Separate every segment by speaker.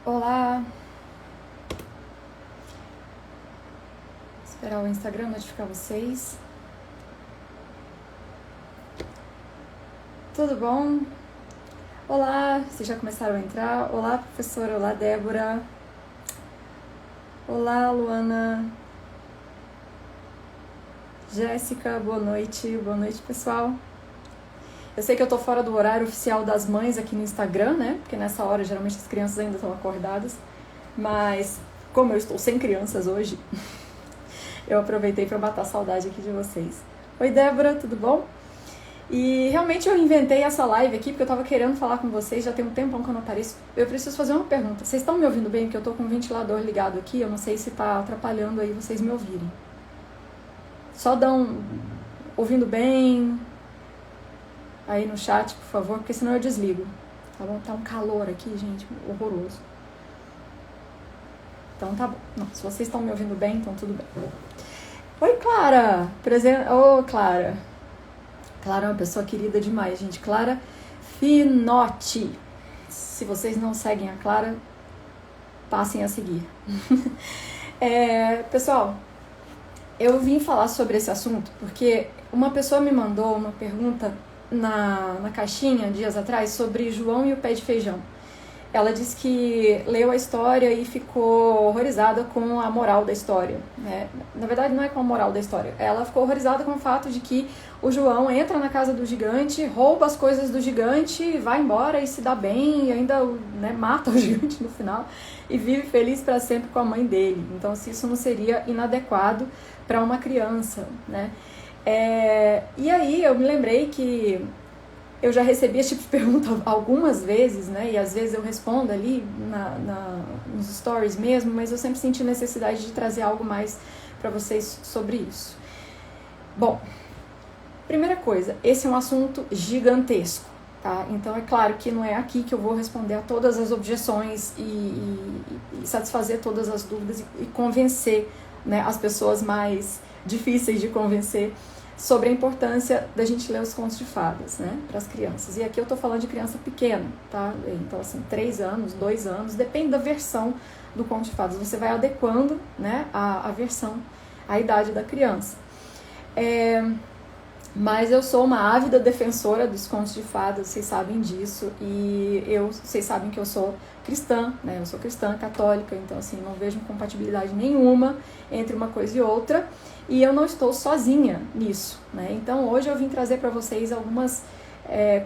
Speaker 1: Olá, esperar o Instagram notificar vocês. Tudo bom? Olá, vocês já começaram a entrar? Olá, professora. Olá, Débora. Olá, Luana. Jéssica, boa noite. Boa noite, pessoal. Eu sei que eu tô fora do horário oficial das mães aqui no Instagram, né? Porque nessa hora geralmente as crianças ainda estão acordadas. Mas como eu estou sem crianças hoje, eu aproveitei para matar a saudade aqui de vocês. Oi, Débora, tudo bom? E realmente eu inventei essa live aqui porque eu tava querendo falar com vocês, já tem um tempão que eu não apareço. Eu preciso fazer uma pergunta. Vocês estão me ouvindo bem? Porque eu tô com o ventilador ligado aqui, eu não sei se tá atrapalhando aí vocês me ouvirem. Só dão ouvindo bem aí no chat, por favor, porque senão eu desligo. Tá bom? Tá um calor aqui, gente, horroroso. Então tá bom. Não, se vocês estão me ouvindo bem, então tudo bem. Oi, Clara! Ô, Clara! Clara é uma pessoa querida demais, gente. Clara Finotti. Se vocês não seguem a Clara, passem a seguir. Pessoal, eu vim falar sobre esse assunto porque uma pessoa me mandou uma pergunta na caixinha dias atrás sobre João e o pé de feijão. Ela disse que leu a história e ficou horrorizada com a moral da história, né? Na verdade, não é com a moral da história. Ela ficou horrorizada com o fato de que o João entra na casa do gigante, rouba as coisas do gigante, vai embora e se dá bem, e ainda, né, mata o gigante no final e vive feliz para sempre com a mãe dele. Então, se isso não seria inadequado para uma criança, né? E aí eu me lembrei que eu já recebi esse tipo de pergunta algumas vezes, né? E às vezes eu respondo ali nos stories mesmo, mas eu sempre senti necessidade de trazer algo mais para vocês sobre isso. Bom, primeira coisa, esse é um assunto gigantesco, tá? Então é claro que não é aqui que eu vou responder a todas as objeções e satisfazer todas as dúvidas e convencer, né, as pessoas mais difíceis de convencer sobre a importância da gente ler os contos de fadas, né, para as crianças. E aqui eu tô falando de criança pequena, tá? Então, assim, 3 anos, 2 anos, depende da versão do conto de fadas. Você vai adequando, né, a versão, a idade da criança. Mas eu sou uma ávida defensora dos contos de fadas, vocês sabem disso, e vocês sabem que eu sou cristã, né? Eu sou cristã católica, então assim, não vejo compatibilidade nenhuma entre uma coisa e outra, e eu não estou sozinha nisso, né? Então hoje eu vim trazer para vocês algumas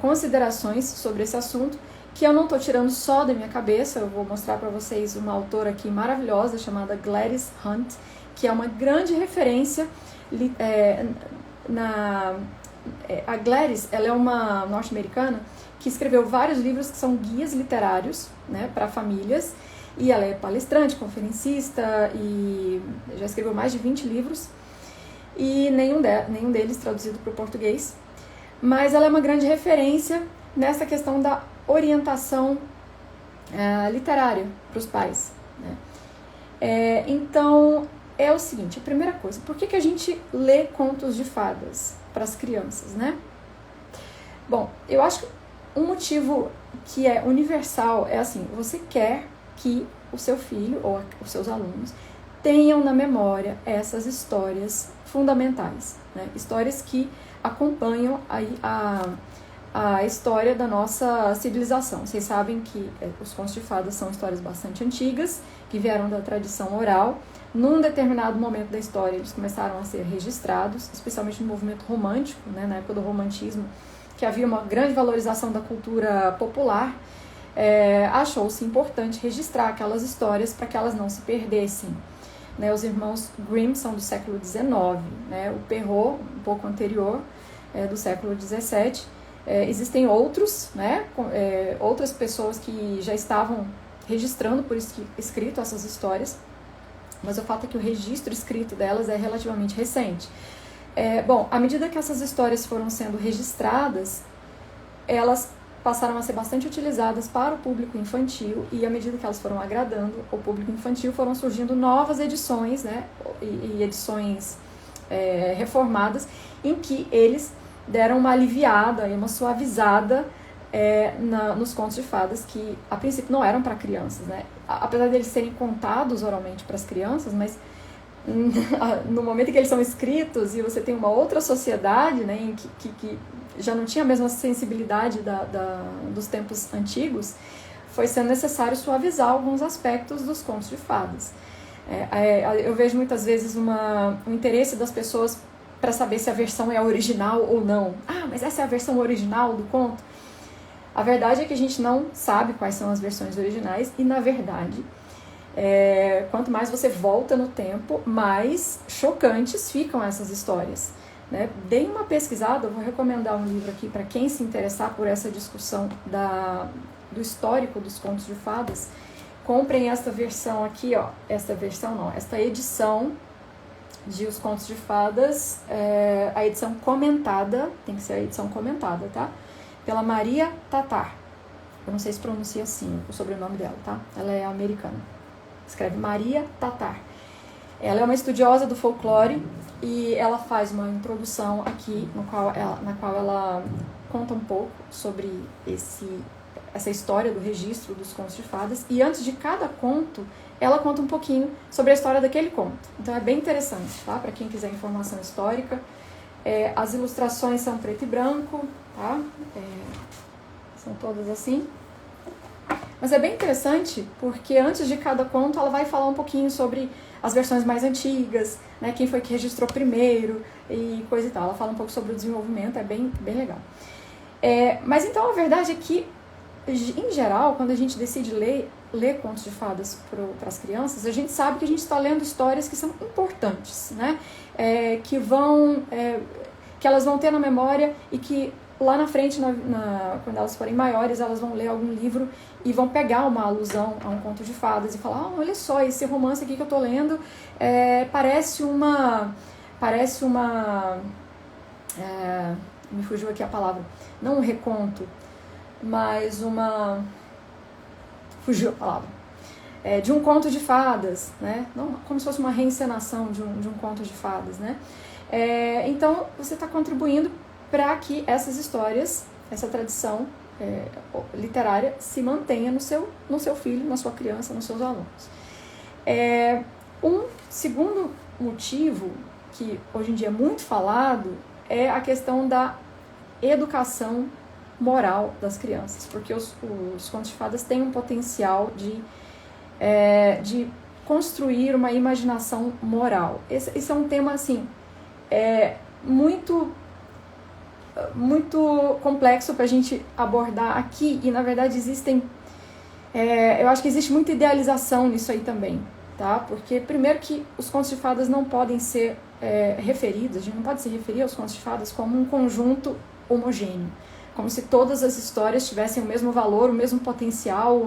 Speaker 1: considerações sobre esse assunto, que eu não estou tirando só da minha cabeça. Eu vou mostrar para vocês uma autora aqui maravilhosa chamada Gladys Hunt, que é uma grande referência a Gladys, ela é uma norte-americana que escreveu vários livros que são guias literários, né, para famílias, e ela é palestrante, conferencista e já escreveu mais de 20 livros e nenhum deles traduzido para o português, mas ela é uma grande referência nessa questão da orientação literária para os pais, né? Então é o seguinte, a primeira coisa, por que a gente lê contos de fadas para as crianças, né? Bom, eu acho que um motivo que é universal é assim, você quer que o seu filho ou os seus alunos tenham na memória essas histórias fundamentais, né? Histórias que acompanham a história da nossa civilização. Vocês sabem que os contos de fadas são histórias bastante antigas, que vieram da tradição oral. Num determinado momento da história, eles começaram a ser registrados, especialmente no movimento romântico, né, na época do romantismo, que havia uma grande valorização da cultura popular. Achou-se importante registrar aquelas histórias para que elas não se perdessem, né? Os irmãos Grimm são do século XIX, né? O Perrault, um pouco anterior, do século XVII. Existem outros, né? Outras pessoas que já estavam registrando por escrito essas histórias, mas o fato é que o registro escrito delas é relativamente recente. Bom, à medida que essas histórias foram sendo registradas, elas passaram a ser bastante utilizadas para o público infantil, e à medida que elas foram agradando o público infantil, foram surgindo novas edições, né, e edições reformadas, em que eles deram uma aliviada e uma suavizada nos contos de fadas, que a princípio não eram para crianças, né? Apesar deles serem contados oralmente para as crianças, mas no momento em que eles são escritos e você tem uma outra sociedade, né, em que já não tinha a mesma sensibilidade dos tempos antigos, foi sendo necessário suavizar alguns aspectos dos contos de fadas. Eu vejo muitas vezes um interesse das pessoas para saber se a versão é a original ou não. Ah, mas essa é a versão original do conto? A verdade é que a gente não sabe quais são as versões originais e, na verdade, quanto mais você volta no tempo, mais chocantes ficam essas histórias, né? Deem uma pesquisada, eu vou recomendar um livro aqui para quem se interessar por essa discussão do histórico dos contos de fadas. Comprem esta versão aqui, ó, esta edição de Os Contos de Fadas, a edição comentada, tem que ser a edição comentada, tá? Pela Maria Tatar. Eu não sei se pronuncia assim o sobrenome dela, tá? Ela é americana. Escreve Maria Tatar. Ela é uma estudiosa do folclore e ela faz uma introdução aqui na qual ela conta um pouco sobre essa história do registro dos contos de fadas, e antes de cada conto ela conta um pouquinho sobre a história daquele conto. Então é bem interessante, tá? Para quem quiser informação histórica. As ilustrações são preto e branco, tá? São todas assim. Mas é bem interessante porque antes de cada conto ela vai falar um pouquinho sobre as versões mais antigas, né? Quem foi que registrou primeiro e coisa e tal. Ela fala um pouco sobre o desenvolvimento, é bem, bem legal. Mas então a verdade é que, em geral, quando a gente decide ler contos de fadas para as crianças, a gente sabe que a gente está lendo histórias que são importantes, né? Que elas vão ter na memória e que lá na frente, quando elas forem maiores, elas vão ler algum livro e vão pegar uma alusão a um conto de fadas e falar: olha só, esse romance aqui que eu tô lendo parece uma me fugiu aqui a palavra, não um reconto, mas fugiu a palavra, de um conto de fadas, né? Não, como se fosse uma reencenação de um conto de fadas, né? Então você está contribuindo para que essas histórias, essa tradição literária se mantenha no seu filho, na sua criança, nos seus alunos. Um segundo motivo que hoje em dia é muito falado é a questão da educação moral das crianças, porque os contos de fadas têm um potencial de construir uma imaginação moral. Esse é um tema assim muito complexo para a gente abordar aqui, e na verdade eu acho que existe muita idealização nisso aí também, tá? Porque primeiro que os contos de fadas não podem ser referidos, a gente não pode se referir aos contos de fadas como um conjunto homogêneo, como se todas as histórias tivessem o mesmo valor, o mesmo potencial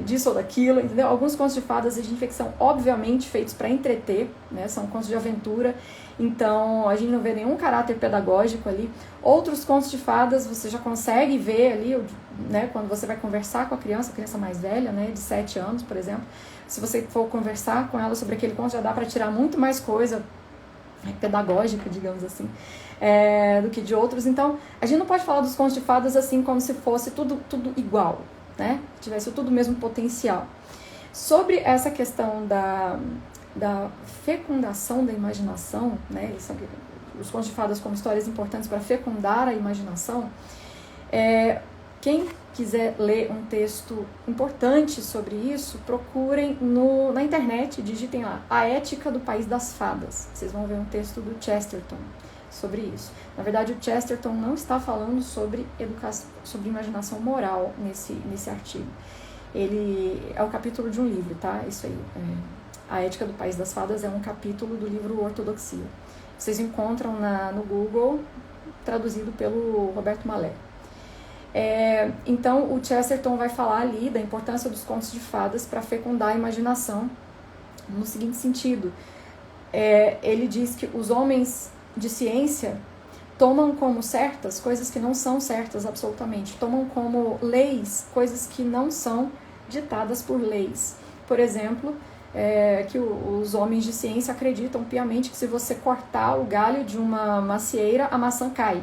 Speaker 1: disso ou daquilo, entendeu? Alguns contos de fadas a gente vê que são obviamente feitos para entreter, né? São contos de aventura, então a gente não vê nenhum caráter pedagógico ali. Outros contos de fadas você já consegue ver ali, né? Quando você vai conversar com a criança mais velha, né? De 7 anos, por exemplo, se você for conversar com ela sobre aquele conto, já dá para tirar muito mais coisa pedagógica, digamos assim, do que de outros. Então a gente não pode falar dos contos de fadas assim como se fosse tudo igual, né? Tivesse tudo o mesmo potencial. Sobre essa questão da fecundação da imaginação, né? Os contos de fadas como histórias importantes para fecundar a imaginação, quem quiser ler um texto importante sobre isso, procurem na internet, digitem lá, A Ética do País das Fadas. Vocês vão ver um texto do Chesterton sobre isso. Na verdade, o Chesterton não está falando sobre imaginação moral nesse artigo. Ele é o capítulo de um livro, tá? Isso aí. A Ética do País das Fadas é um capítulo do livro Ortodoxia. Vocês encontram no Google, traduzido pelo Roberto Malé. Então, o Chesterton vai falar ali da importância dos contos de fadas para fecundar a imaginação no seguinte sentido. Ele diz que os homens de ciência tomam como certas coisas que não são certas absolutamente, tomam como leis coisas que não são ditadas por leis. Por exemplo, que os homens de ciência acreditam piamente que se você cortar o galho de uma macieira, a maçã cai.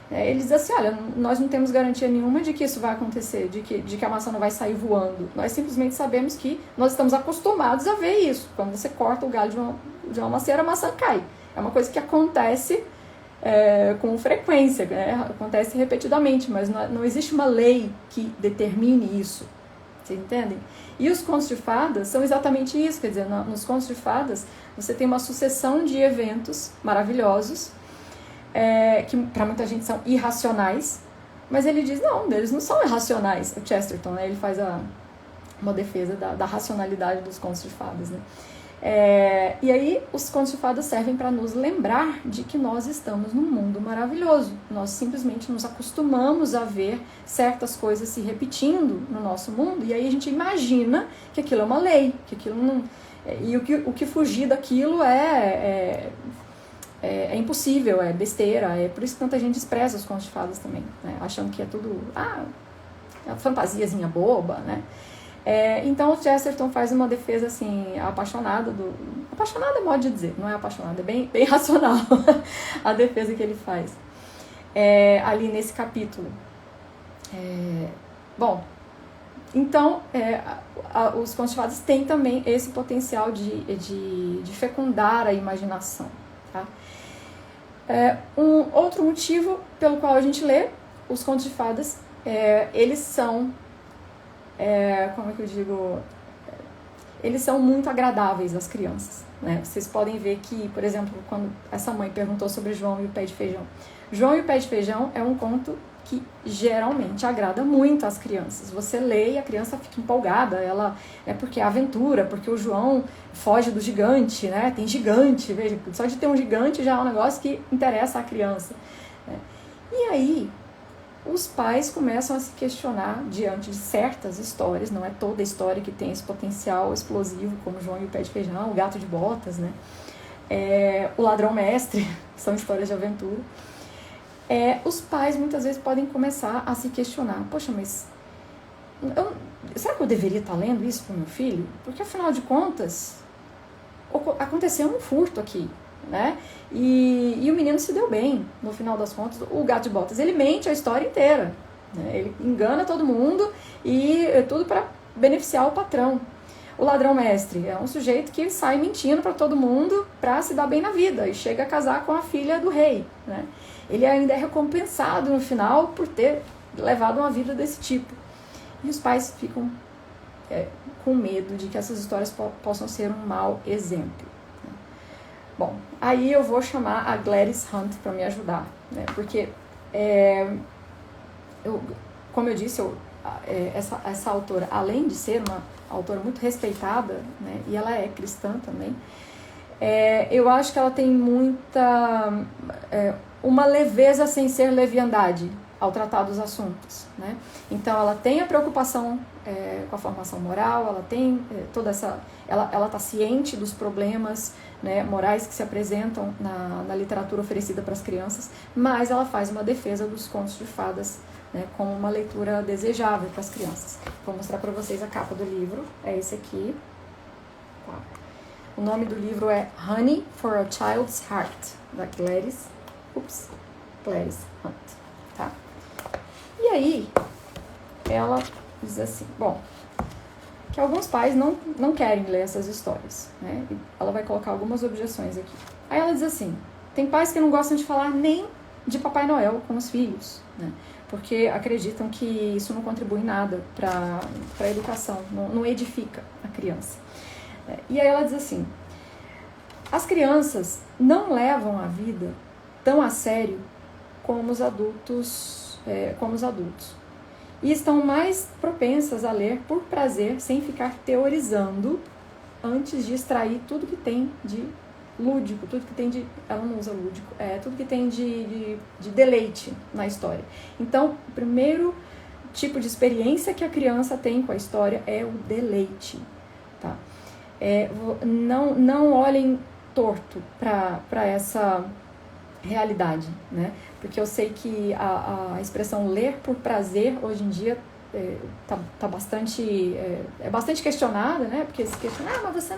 Speaker 1: Ele diz assim, olha, nós não temos garantia nenhuma de que isso vai acontecer, de que a maçã não vai sair voando. Nós simplesmente sabemos que nós estamos acostumados a ver isso. Quando você corta o galho de uma macieira, a maçã cai. É uma coisa que acontece com frequência, né? Acontece repetidamente, mas não existe uma lei que determine isso. Vocês entendem? E os contos de fadas são exatamente isso, quer dizer, nos contos de fadas você tem uma sucessão de eventos maravilhosos, que para muita gente são irracionais, mas ele diz, não, eles não são irracionais. O Chesterton, né, ele faz uma defesa da racionalidade dos contos de fadas, né? E aí os contos de fadas servem para nos lembrar de que nós estamos num mundo maravilhoso. Nós simplesmente nos acostumamos a ver certas coisas se repetindo no nosso mundo, e aí a gente imagina que aquilo é uma lei, que aquilo não... E o que fugir daquilo é impossível, é besteira, é por isso que tanta gente despreza os contos de fadas também, né? Achando que é tudo uma fantasiazinha boba, né? Então o Chesterton faz uma defesa assim, apaixonada é modo de dizer, não é apaixonada, é bem, bem racional a defesa que ele faz ali nesse capítulo. Bom, então os contos de fadas têm também esse potencial de fecundar a imaginação, tá? Um outro motivo pelo qual a gente lê os contos de fadas, eles são, como é que eu digo, eles são muito agradáveis às crianças, né? Vocês podem ver que, por exemplo, quando essa mãe perguntou sobre João e o pé de feijão. João e o pé de feijão é um conto que geralmente agrada muito às crianças. Você lê e a criança fica empolgada, porque é aventura, porque o João foge do gigante, né? Tem gigante, veja, só de ter um gigante já é um negócio que interessa à criança, né? E aí, os pais começam a se questionar diante de certas histórias, não é toda história que tem esse potencial explosivo, como João e o pé de feijão, o gato de botas, né? O ladrão mestre, são histórias de aventura. Os pais muitas vezes podem começar a se questionar, poxa, mas será que eu deveria estar lendo isso para o meu filho? Porque afinal de contas, aconteceu um furto aqui, né? E o menino se deu bem, no final das contas. O gato de botas, ele mente a história inteira, né? Ele engana todo mundo e tudo para beneficiar o patrão. O ladrão mestre é um sujeito que sai mentindo para todo mundo para se dar bem na vida e chega a casar com a filha do rei, né? Ele ainda é recompensado no final por ter levado uma vida desse tipo. E os pais ficam com medo de que essas histórias possam ser um mau exemplo. Bom, aí eu vou chamar a Gladys Hunt para me ajudar, né? Porque, como eu disse, essa autora, além de ser uma autora muito respeitada, né, e ela é cristã também, eu acho que ela tem muita... uma leveza sem ser leviandade ao tratar dos assuntos, né? Então ela tem a preocupação com a formação moral, ela tem toda essa... Ela está ciente dos problemas, né, morais que se apresentam na literatura oferecida para as crianças, mas ela faz uma defesa dos contos de fadas, né, como uma leitura desejável para as crianças. Vou mostrar para vocês a capa do livro, é esse aqui. Tá. O nome do livro é Honey for a Child's Heart, da Gladys Hunt, tá? E aí, ela diz assim, bom, que alguns pais não querem ler essas histórias, né? E ela vai colocar algumas objeções aqui. Aí ela diz assim, tem pais que não gostam de falar nem de Papai Noel com os filhos, né? Porque acreditam que isso não contribui nada para a educação, não edifica a criança. E aí ela diz assim, as crianças não levam a vida tão a sério como os adultos, e estão mais propensas a ler por prazer, sem ficar teorizando, antes de extrair tudo que tem de lúdico, tudo que tem de... Ela não usa lúdico, tudo que tem de deleite na história. Então, o primeiro tipo de experiência que a criança tem com a história é o deleite, tá? Não olhem torto para essa realidade, né? Porque eu sei que a expressão ler por prazer hoje em dia tá bastante questionada, né? Porque se questiona, mas você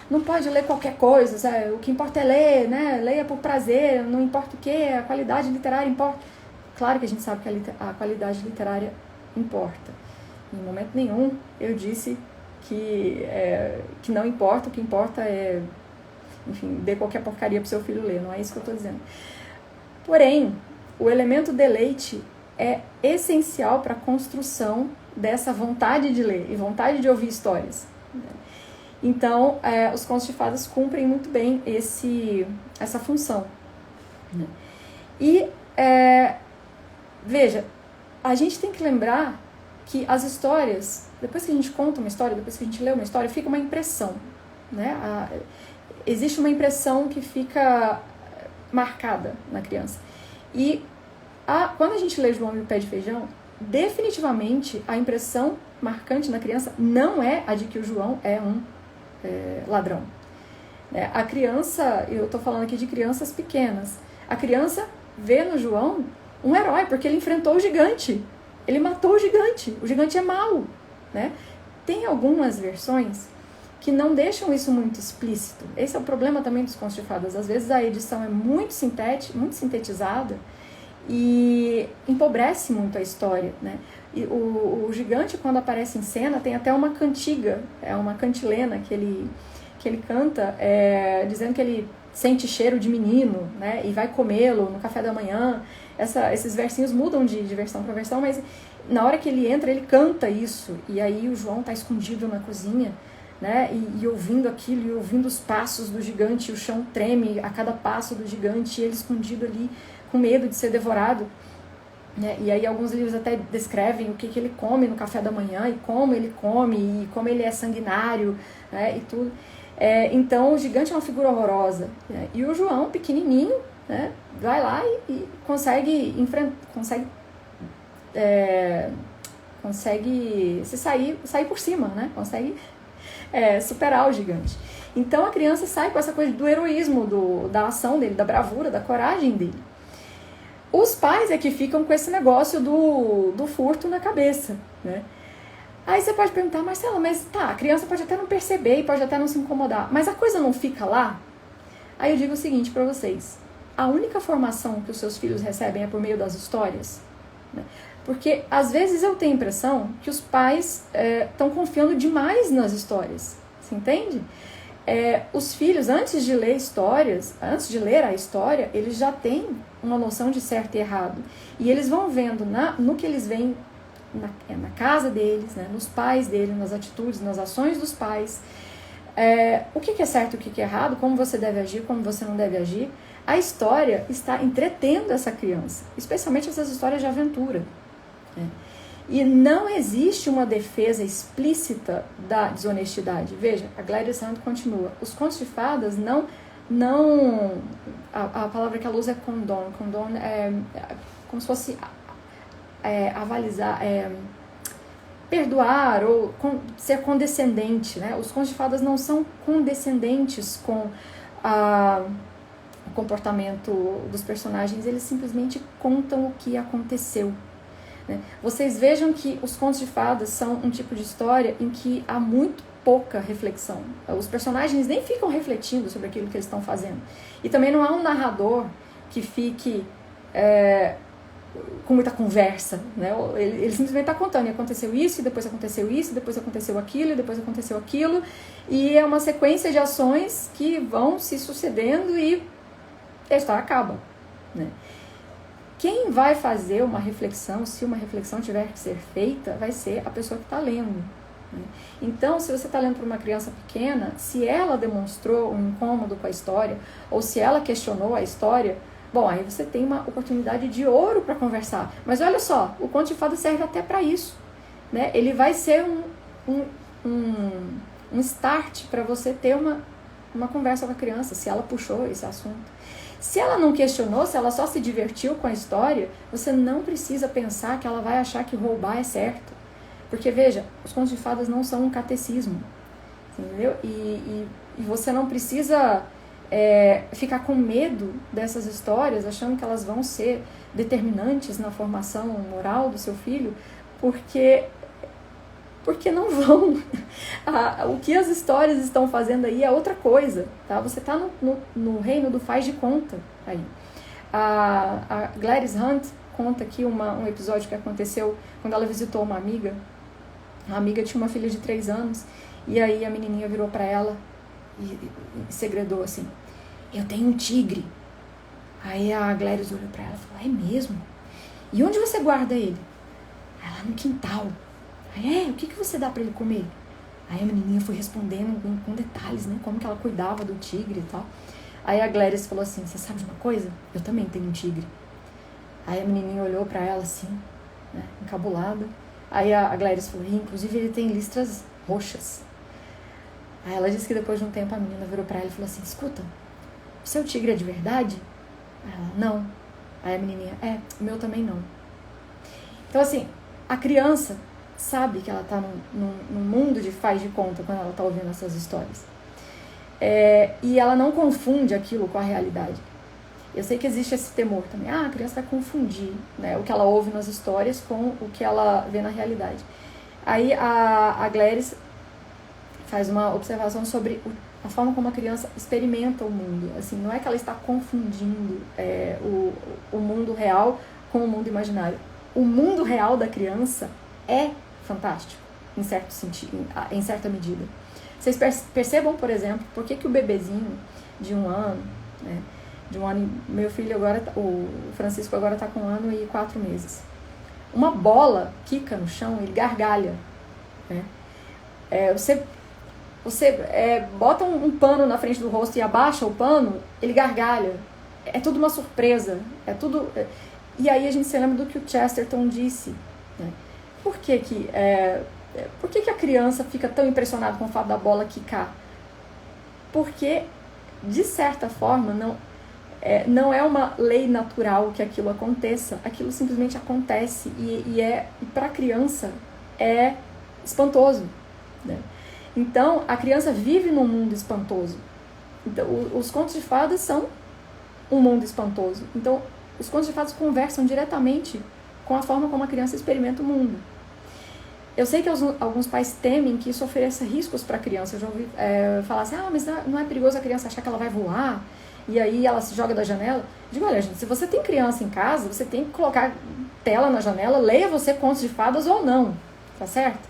Speaker 1: não pode ler qualquer coisa, o que importa é ler, né? Leia por prazer, não importa o que, a qualidade literária importa. claro que a gente sabe que a qualidade literária importa. Em momento nenhum eu disse que não importa, o que importa é, enfim, dê qualquer porcaria pro seu filho ler, não é isso que eu estou dizendo. Porém, o elemento deleite é essencial para a construção dessa vontade de ler e vontade de ouvir histórias. Então, os contos de fadas cumprem muito bem essa função. E, veja, a gente tem que lembrar que as histórias, depois que a gente conta uma história, depois que a gente lê uma história, fica uma impressão, né? Existe uma impressão que fica marcada na criança. E quando a gente lê João e o Pé de Feijão, definitivamente a impressão marcante na criança não é a de que o João é um ladrão. A criança, eu estou falando aqui de crianças pequenas, a criança vê no João um herói, porque ele enfrentou o gigante, ele matou o gigante é mau, né? Tem algumas versões que não deixam isso muito explícito. Esse é o problema também dos contos de fadas. Às vezes a edição é muito sintetizada e empobrece muito a história, né? E o gigante, quando aparece em cena, tem até uma cantiga, uma cantilena que ele canta, dizendo que ele sente cheiro de menino, né? E vai comê-lo no café da manhã. Esses versinhos mudam de versão para versão, mas na hora que ele entra, ele canta isso. E aí o João está escondido na cozinha, né? E ouvindo aquilo, e ouvindo os passos do gigante, o chão treme a cada passo do gigante, e ele escondido ali, com medo de ser devorado, né? E aí alguns livros até descrevem o que ele come no café da manhã, e como ele come, e como ele é sanguinário, né? E tudo. Então o gigante é uma figura horrorosa, né? E o João, pequenininho, né? Vai lá e consegue sair por cima, né? Consegue superar o gigante. Então a criança sai com essa coisa do heroísmo, da ação dele, da bravura, da coragem dele. Os pais é que ficam com esse negócio do furto na cabeça, né? Aí você pode perguntar, Marcela, mas a criança pode até não perceber e pode até não se incomodar, mas a coisa não fica lá? Aí eu digo o seguinte para vocês: a única formação que os seus filhos recebem é por meio das histórias, né? Porque às vezes eu tenho a impressão que os pais estão confiando demais nas histórias, você entende? Os filhos, antes de ler a história, eles já têm uma noção de certo e errado. E eles vão vendo no que eles veem na casa deles, né, nos pais deles, nas atitudes, nas ações dos pais, o que é certo e o que é errado, como você deve agir, como você não deve agir. A história está entretendo essa criança, especialmente essas histórias de aventura, né? E não existe uma defesa explícita da desonestidade. Veja, a Gladys Hunt continua. Os contos de fadas a palavra que ela usa é condone. Condone é como se fosse avalizar, perdoar ou ser condescendente, né? Os contos de fadas não são condescendentes com o comportamento dos personagens, eles simplesmente contam o que aconteceu. Vocês vejam que os contos de fadas são um tipo de história em que há muito pouca reflexão. Os personagens nem ficam refletindo sobre aquilo que eles estão fazendo. E também não há um narrador que fique com muita conversa, né? Ele simplesmente está contando, e aconteceu isso, e depois aconteceu isso, e depois aconteceu aquilo, e depois aconteceu aquilo, e é uma sequência de ações que vão se sucedendo e a história acaba, né? Quem vai fazer uma reflexão, se uma reflexão tiver que ser feita, vai ser a pessoa que está lendo, né? Então, se você está lendo para uma criança pequena, se ela demonstrou um incômodo com a história, ou se ela questionou a história, bom, aí você tem uma oportunidade de ouro para conversar. Mas olha só, o conto de fadas serve até para isso, né? Ele vai ser um start para você ter uma conversa com a criança, se ela puxou esse assunto. Se ela não questionou, se ela só se divertiu com a história, você não precisa pensar que ela vai achar que roubar é certo. Porque, veja, os contos de fadas não são um catecismo, entendeu? E você não precisa ficar com medo dessas histórias, achando que elas vão ser determinantes na formação moral do seu filho, porque não vão. O que as histórias estão fazendo aí é outra coisa, tá? Você está no reino do faz de conta aí. A Gladys Hunt conta aqui um episódio que aconteceu quando ela visitou uma amiga. A amiga tinha uma filha de 3 anos, e aí a menininha virou para ela e segredou assim: eu tenho um tigre. Aí a Gladys olhou para ela e falou: é mesmo? E onde você guarda ele? Aí lá no quintal. Aí, o que você dá para ele comer? Aí a menininha foi respondendo com detalhes, né? Como que ela cuidava do tigre e tal. Aí a Gladys falou assim: você sabe de uma coisa? Eu também tenho um tigre. Aí a menininha olhou para ela assim, né? Encabulada. Aí a Gladys falou: inclusive ele tem listras roxas. Aí ela disse que depois de um tempo a menina virou para ela e falou assim: escuta, o seu tigre é de verdade? Aí ela: não. Aí a menininha: o meu também não. Então assim, a criança sabe que ela está num mundo de faz de conta quando ela está ouvindo essas histórias. E ela não confunde aquilo com a realidade. Eu sei que existe esse temor também. A criança vai confundir, né, o que ela ouve nas histórias com o que ela vê na realidade. Aí a Gladys faz uma observação sobre a forma como a criança experimenta o mundo. Assim, não é que ela está confundindo o mundo real com o mundo imaginário. O mundo real da criança é fantástico, em certo sentido, em certa medida. Vocês percebam, por exemplo, por que o bebezinho de 1 ano, né, meu filho agora, o Francisco agora está com 1 ano e 4 meses. Uma bola quica no chão, ele gargalha, né? Você bota um pano na frente do rosto e abaixa o pano, ele gargalha. É tudo uma surpresa, E aí a gente se lembra do que o Chesterton disse, né? Por que a criança fica tão impressionada com o fato da bola quicar? Porque, de certa forma, não é uma lei natural que aquilo aconteça. Aquilo simplesmente acontece e para a criança é espantoso, né? Então, a criança vive num mundo espantoso. Então, os contos de fadas são um mundo espantoso. Então, os contos de fadas conversam diretamente com a forma como a criança experimenta o mundo. Eu sei que alguns pais temem que isso ofereça riscos para a criança. Eu já ouvi falar assim: mas não é perigoso a criança achar que ela vai voar e aí ela se joga da janela? Eu digo: olha, gente, se você tem criança em casa, você tem que colocar tela na janela, leia você contos de fadas ou não, tá certo?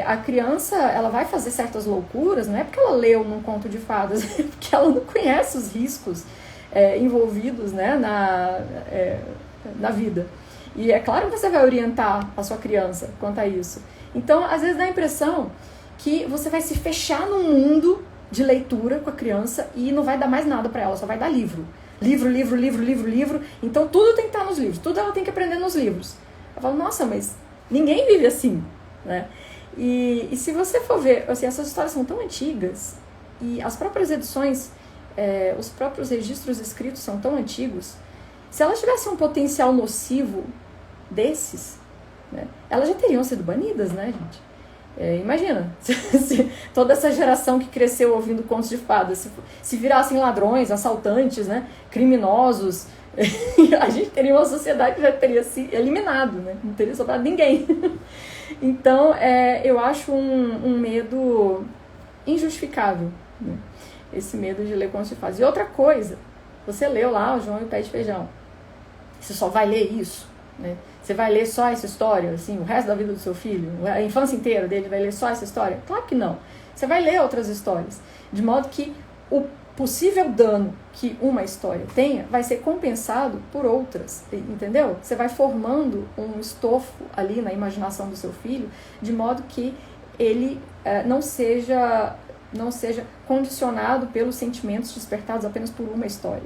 Speaker 1: A criança, ela vai fazer certas loucuras, não é porque ela leu num conto de fadas, é porque ela não conhece os riscos envolvidos, né, na vida. E é claro que você vai orientar a sua criança quanto a isso. Então, às vezes dá a impressão que você vai se fechar num mundo de leitura com a criança e não vai dar mais nada para ela, só vai dar livro. Livro. Então, tudo tem que estar nos livros, tudo ela tem que aprender nos livros. Eu falo: nossa, mas ninguém vive assim, né? E se você for ver, assim, essas histórias são tão antigas e as próprias edições, os próprios registros escritos são tão antigos. Se elas tivessem um potencial nocivo desses, né, elas já teriam sido banidas, né, gente? Imagina, se toda essa geração que cresceu ouvindo contos de fadas, se virassem ladrões, assaltantes, né, criminosos, a gente teria uma sociedade que já teria se eliminado, né? Não teria sobrado ninguém. Então, eu acho um medo injustificável, né? Esse medo de ler contos de fadas. E outra coisa, você leu lá o João e o Pé de Feijão. Você só vai ler isso, né? Você vai ler só essa história, assim, o resto da vida do seu filho, a infância inteira dele vai ler só essa história? Claro que não. Você vai ler outras histórias, de modo que o possível dano que uma história tenha vai ser compensado por outras, entendeu? Você vai formando um estofo ali na imaginação do seu filho, de modo que ele não seja condicionado pelos sentimentos despertados apenas por uma história,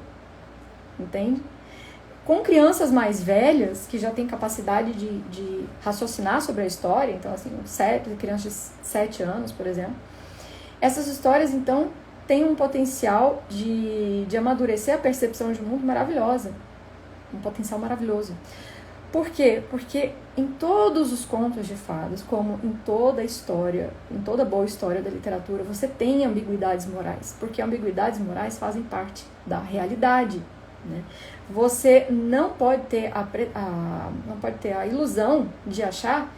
Speaker 1: entende? Com crianças mais velhas, que já têm capacidade de raciocinar sobre a história, então assim, crianças de 7 anos, por exemplo, essas histórias, então, têm um potencial de amadurecer a percepção de mundo maravilhosa, um potencial maravilhoso. Por quê? Porque em todos os contos de fadas, como em toda a história, em toda boa história da literatura, você tem ambiguidades morais, porque ambiguidades morais fazem parte da realidade, né? Você não pode ter a ilusão de achar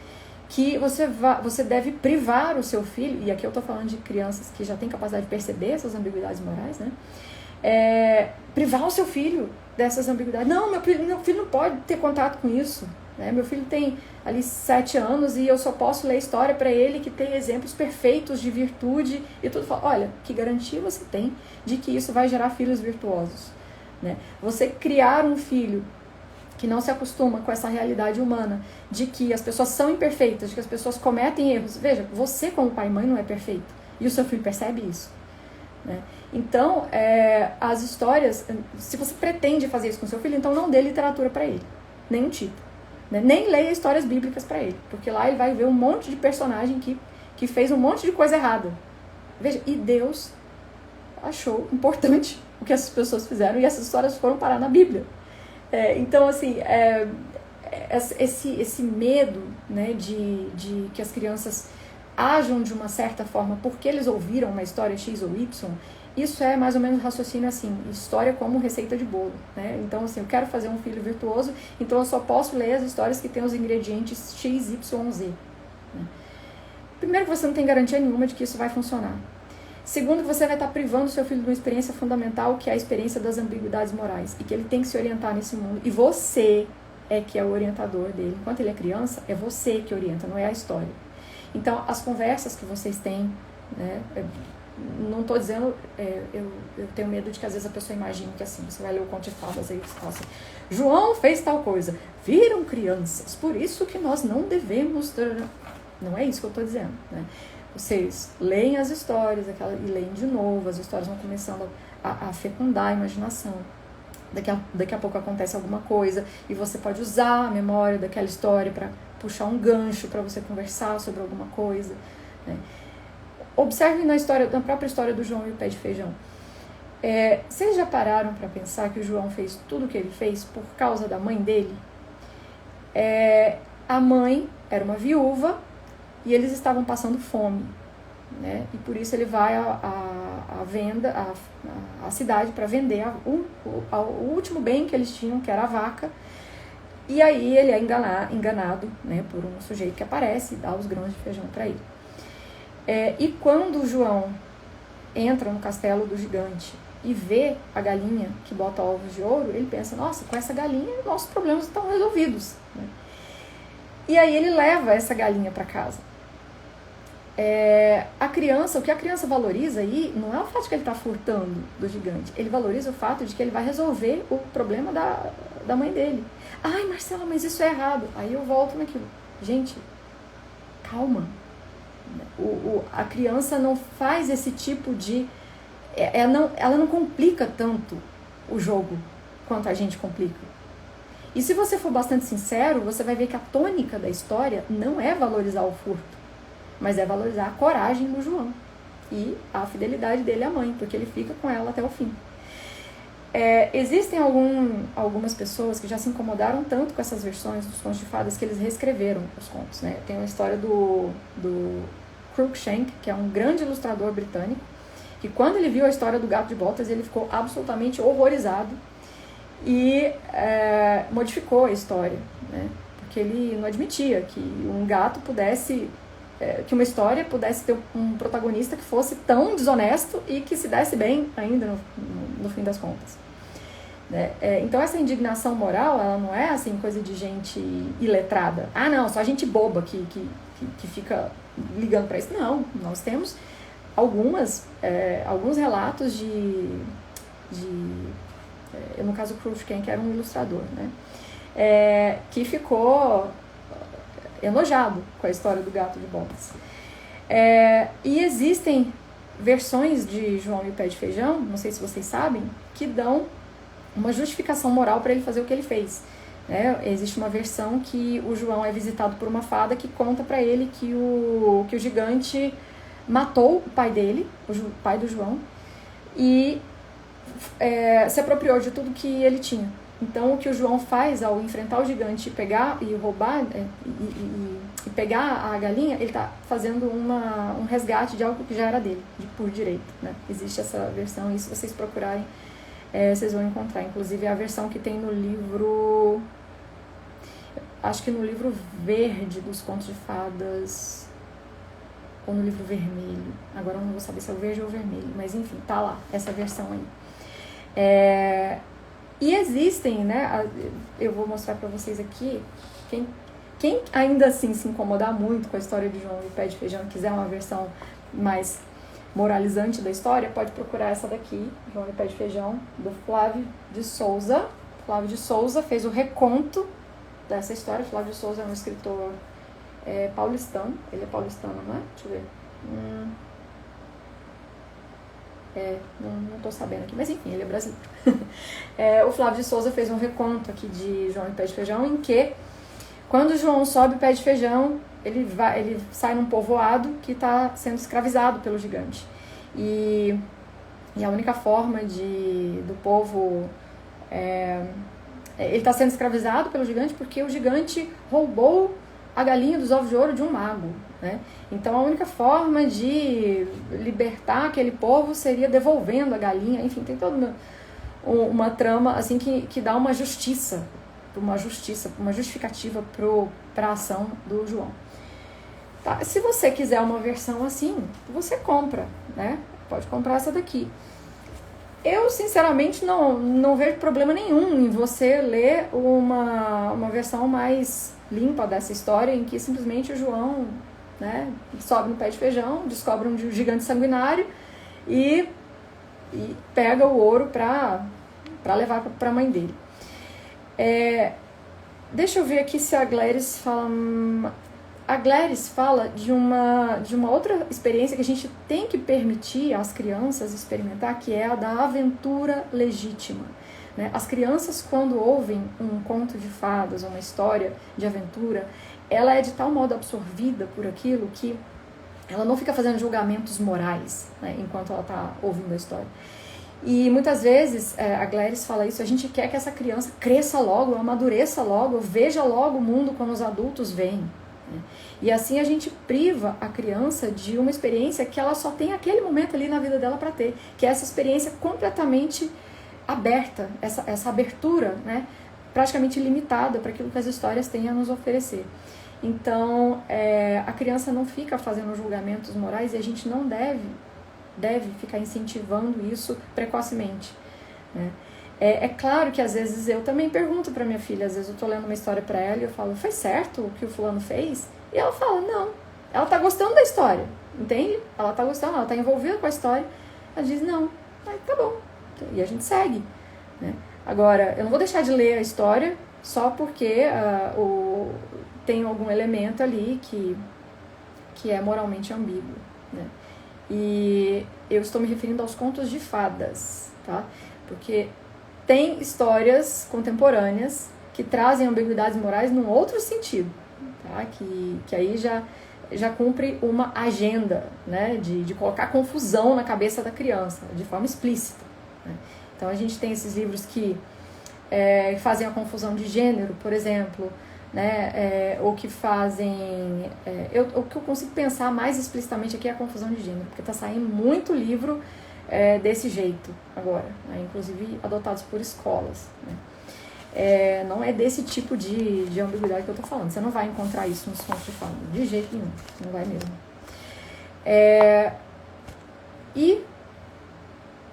Speaker 1: que você deve privar o seu filho, e aqui eu estou falando de crianças que já têm capacidade de perceber essas ambiguidades morais, né? Privar o seu filho dessas ambiguidades. Não, meu filho não pode ter contato com isso. Né? Meu filho tem ali 7 anos e eu só posso ler história para ele que tem exemplos perfeitos de virtude e tudo. Olha, que garantia você tem de que isso vai gerar filhos virtuosos? Né? Você criar um filho que não se acostuma com essa realidade humana, de que as pessoas são imperfeitas, de que as pessoas cometem erros. Veja, você como pai e mãe não é perfeito. E o seu filho percebe isso. Né? Então, as histórias, se você pretende fazer isso com seu filho, então não dê literatura para ele. Nenhum tipo. Né? Nem leia histórias bíblicas para ele. Porque lá ele vai ver um monte de personagem que fez um monte de coisa errada. Veja, e Deus achou importante o que essas pessoas fizeram e essas histórias foram parar na Bíblia. Então, assim, esse medo, né, de que as crianças ajam de uma certa forma porque eles ouviram uma história X ou Y, isso é mais ou menos raciocínio assim, história como receita de bolo. Né? Então, assim, eu quero fazer um filho virtuoso, então eu só posso ler as histórias que têm os ingredientes X, Y, Z. Né? Primeiro, que você não tem garantia nenhuma de que isso vai funcionar. Segundo, que você vai estar privando o seu filho de uma experiência fundamental, que é a experiência das ambiguidades morais, e que ele tem que se orientar nesse mundo. E você é que é o orientador dele. Enquanto ele é criança, é você que orienta, não é a história. Então, as conversas que vocês têm, né, não estou dizendo, eu tenho medo de que às vezes a pessoa imagine que assim, você vai ler o conto de fadas aí, você fala assim, João fez tal coisa, viram crianças, por isso que nós não devemos... Não é isso que eu estou dizendo, né? Vocês leem as histórias e leem de novo, as histórias vão começando a fecundar a imaginação. Daqui a pouco acontece alguma coisa e você pode usar a memória daquela história para puxar um gancho para você conversar sobre alguma coisa. Né? Observe na própria história do João e o pé de feijão. Vocês já pararam para pensar que o João fez tudo o que ele fez por causa da mãe dele? A mãe era uma viúva e eles estavam passando fome, né? E por isso ele vai à cidade para vender o último bem que eles tinham, que era a vaca. E aí ele é enganado, né, por um sujeito que aparece e dá os grãos de feijão para ele. E quando o João entra no castelo do gigante e vê a galinha que bota ovos de ouro, ele pensa, nossa, com essa galinha nossos problemas estão resolvidos. Né? E aí ele leva essa galinha para casa. O que a criança valoriza aí não é o fato de que ele está furtando do gigante, ele valoriza o fato de que ele vai resolver o problema da mãe dele. Ai, Marcela, mas isso é errado. Aí eu volto naquilo. Gente, calma. A criança não faz esse tipo de... Ela não complica tanto o jogo quanto a gente complica. E se você for bastante sincero, você vai ver que a tônica da história não é valorizar o furto, mas é valorizar a coragem do João e a fidelidade dele à mãe, porque ele fica com ela até o fim. Existem algumas pessoas que já se incomodaram tanto com essas versões dos contos de fadas que eles reescreveram os contos. Né? Tem uma história do Cruikshank, que é um grande ilustrador britânico, que quando ele viu a história do Gato de Botas, ele ficou absolutamente horrorizado e modificou a história, né? Porque ele não admitia que um gato pudesse... que uma história pudesse ter um protagonista que fosse tão desonesto e que se desse bem ainda no fim das contas. Né? Então essa indignação moral, ela não é assim coisa de gente iletrada. Ah, não, só gente boba que fica ligando para isso. Não, nós temos alguns relatos de no caso o Cruikshank, que era um ilustrador, né? Que ficou enojado com a história do Gato de Botas. E existem versões de João e o Pé de Feijão, não sei se vocês sabem, que dão uma justificação moral para ele fazer o que ele fez. Né? Existe uma versão que o João é visitado por uma fada que conta para ele que o gigante matou o pai dele, o pai do João, e se apropriou de tudo que ele tinha. Então, o que o João faz ao enfrentar o gigante e pegar e roubar e pegar a galinha, ele está fazendo um resgate de algo que já era dele, por direito. Né? Existe essa versão, e se vocês procurarem, vocês vão encontrar. Inclusive, é a versão que tem no livro... Acho que no livro verde dos contos de fadas, ou no livro vermelho. Agora eu não vou saber se é o verde ou o vermelho, mas enfim, tá lá, essa versão aí. E existem, né, eu vou mostrar para vocês aqui, quem ainda assim se incomodar muito com a história de João e o Pé de Feijão, quiser uma versão mais moralizante da história, pode procurar essa daqui, João e o Pé de Feijão, do Flávio de Souza. Flávio de Souza fez o reconto dessa história. Flávio de Souza é um escritor paulistano, ele é paulistano, não é? Deixa eu ver. Não tô sabendo aqui, mas enfim, ele é brasileiro. O Flávio de Souza fez um reconto aqui de João e o Pé de Feijão, em que, quando João sobe o pé de feijão, ele sai num povoado que está sendo escravizado pelo gigante. E a única forma do povo... ele está sendo escravizado pelo gigante porque o gigante roubou a galinha dos ovos de ouro de um mago, né? Então a única forma de libertar aquele povo seria devolvendo a galinha. Enfim, tem toda uma trama assim que dá uma justificativa para a ação do João. Tá? Se você quiser uma versão assim, você compra, né? Pode comprar essa daqui. Eu, sinceramente, não vejo problema nenhum em você ler uma versão mais limpa dessa história, em que simplesmente o João, né, sobe no pé de feijão, descobre um gigante sanguinário e pega o ouro para levar para a mãe dele. Deixa eu ver aqui se a Gladys fala... A Gladys fala de uma outra experiência que a gente tem que permitir às crianças experimentar, que é a da aventura legítima, né? As crianças, quando ouvem um conto de fadas, uma história de aventura, ela é de tal modo absorvida por aquilo que ela não fica fazendo julgamentos morais, né, enquanto ela está ouvindo a história. E muitas vezes, a Gladys fala isso, a gente quer que essa criança cresça logo, amadureça logo, veja logo o mundo como os adultos veem. E assim a gente priva a criança de uma experiência que ela só tem aquele momento ali na vida dela para ter, que é essa experiência completamente aberta, essa abertura, né, praticamente limitada para aquilo que as histórias têm a nos oferecer. Então, a criança não fica fazendo julgamentos morais e a gente não deve ficar incentivando isso precocemente, né? É claro que às vezes eu também pergunto para minha filha, às vezes eu tô lendo uma história para ela e eu falo, foi certo o que o fulano fez? E ela fala, não, ela tá gostando da história, entende? Ela tá gostando, ela tá envolvida com a história. Ela diz, não, tá bom, e a gente segue, né? Agora, eu não vou deixar de ler a história só porque tem algum elemento ali que é moralmente ambíguo, né? E eu estou me referindo aos contos de fadas, tá? Porque tem histórias contemporâneas que trazem ambiguidades morais num outro sentido, tá? Que aí já cumpre uma agenda, né? De colocar confusão na cabeça da criança, de forma explícita, né? Então a gente tem esses livros que fazem a confusão de gênero, por exemplo, né? Ou que fazem... o que eu consigo pensar mais explicitamente aqui é a confusão de gênero, porque está saindo muito livro desse jeito agora, né? Inclusive adotados por escolas, né? Não é desse tipo de ambiguidade que eu estou falando. Você não vai encontrar isso nos contos de fadas, de jeito nenhum, não vai mesmo. E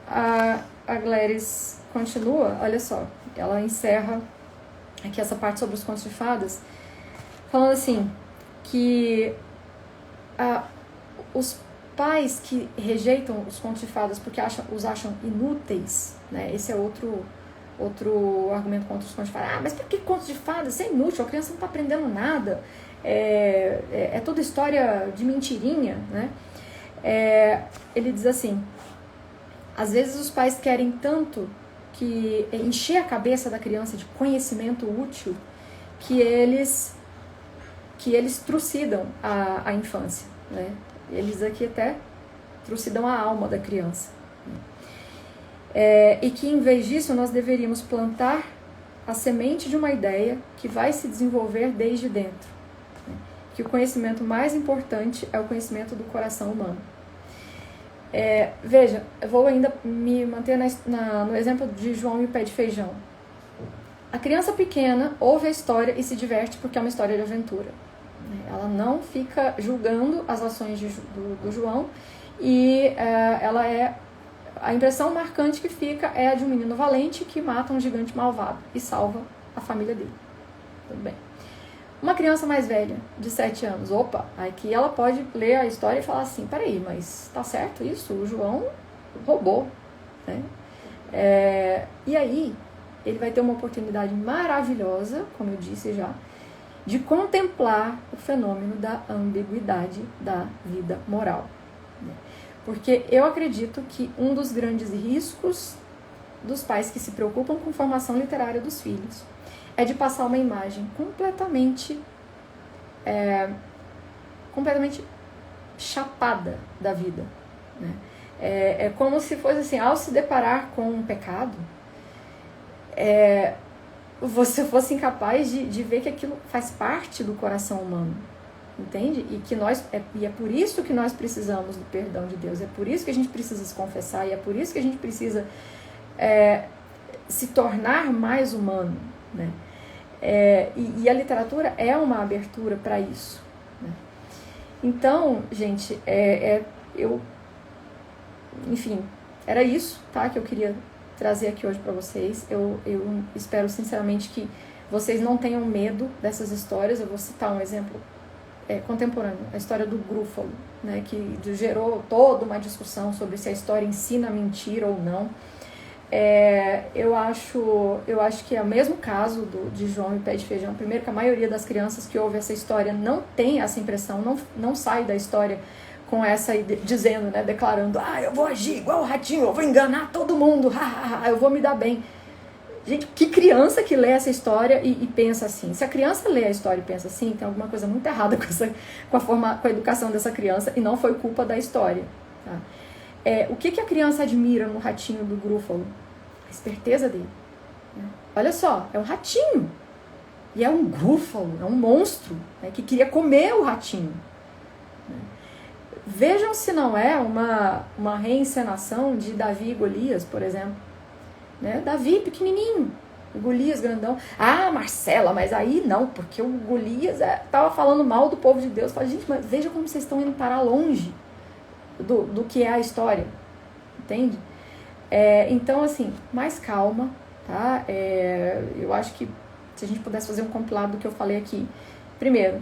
Speaker 1: a Gladys continua, olha só, ela encerra aqui essa parte sobre os contos de fadas, falando assim, que os pais que rejeitam os contos de fadas porque os acham inúteis, né? Esse é outro argumento contra os contos de fadas. Mas por que contos de fadas? Isso é inútil, a criança não está aprendendo nada, é toda história de mentirinha, né? Ele diz assim, às vezes os pais querem tanto que encher a cabeça da criança de conhecimento útil que eles trucidam a infância, né? Eles aqui até trucidam a alma da criança. E que, em vez disso, nós deveríamos plantar a semente de uma ideia que vai se desenvolver desde dentro. Que o conhecimento mais importante é o conhecimento do coração humano. Veja, eu vou ainda me manter no exemplo de João e o Pé de Feijão. A criança pequena ouve a história e se diverte porque é uma história de aventura. Ela não fica julgando as ações do João e ela a impressão marcante que fica é a de um menino valente que mata um gigante malvado e salva a família dele. Tudo bem. Uma criança mais velha, de 7 anos, opa, aqui ela pode ler a história e falar assim, peraí, mas tá certo isso? O João roubou, né? E aí, ele vai ter uma oportunidade maravilhosa, como eu disse já, de contemplar o fenômeno da ambiguidade da vida moral. Porque eu acredito que um dos grandes riscos dos pais que se preocupam com formação literária dos filhos é de passar uma imagem completamente chapada da vida, né? É como se fosse assim, ao se deparar com um pecado, você fosse incapaz de ver que aquilo faz parte do coração humano, entende? E é por isso que nós precisamos do perdão de Deus, é por isso que a gente precisa se confessar, e é por isso que a gente precisa se tornar mais humano, né? E a literatura é uma abertura para isso, né? Então, gente, enfim, era isso, tá, que eu queria trazer aqui hoje para vocês. Eu espero sinceramente que vocês não tenham medo dessas histórias. Eu vou citar um exemplo contemporâneo, a história do Grúfalo, né, que gerou toda uma discussão sobre se a história ensina a mentir ou não. Eu acho que é o mesmo caso de João e o Pé de Feijão. Primeiro, que a maioria das crianças que ouve essa história não tem essa impressão, não sai da história com essa dizendo, né, declarando, eu vou agir igual o ratinho, eu vou enganar todo mundo, eu vou me dar bem. Gente, que criança que lê essa história e pensa assim? Se a criança lê a história e pensa assim, tem alguma coisa muito errada com a educação dessa criança, e não foi culpa da história, tá? O que a criança admira no ratinho do Grúfalo? A esperteza dele, né? Olha só, é um ratinho, e é um grúfalo, é um monstro, né, que queria comer o ratinho, né? Vejam se não é uma reencenação de Davi e Golias, por exemplo, né? Davi pequenininho, o Golias grandão. Marcela, mas aí não, porque o Golias estava falando mal do povo de Deus. Fala, gente, mas veja como vocês estão indo parar longe do que é a história, entende? Então, assim, mais calma, tá? Eu acho que se a gente pudesse fazer um compilado do que eu falei aqui. Primeiro,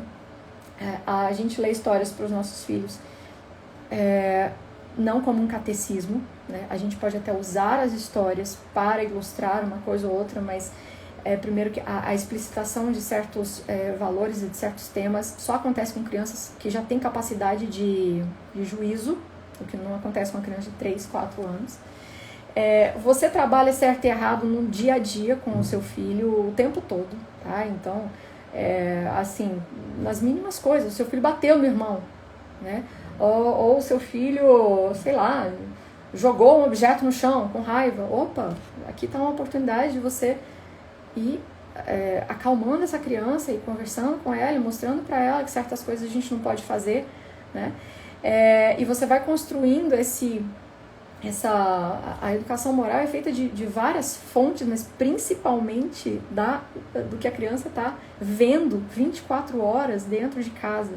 Speaker 1: a gente lê histórias para os nossos filhos, não como um catecismo, né? A gente pode até usar as histórias para ilustrar uma coisa ou outra, mas primeiro que a explicitação de certos valores e de certos temas só acontece com crianças que já têm capacidade de juízo, o que não acontece com uma criança de 3, 4 anos. Você trabalha certo e errado no dia a dia com o seu filho o tempo todo, tá? Então, assim, nas mínimas coisas, o seu filho bateu no irmão, né? Ou o seu filho, sei lá, jogou um objeto no chão com raiva. Opa, aqui está uma oportunidade de você ir acalmando essa criança e conversando com ela, e mostrando para ela que certas coisas a gente não pode fazer, né? E você vai construindo a educação moral é feita de várias fontes, mas principalmente do que a criança está vendo 24 horas dentro de casa,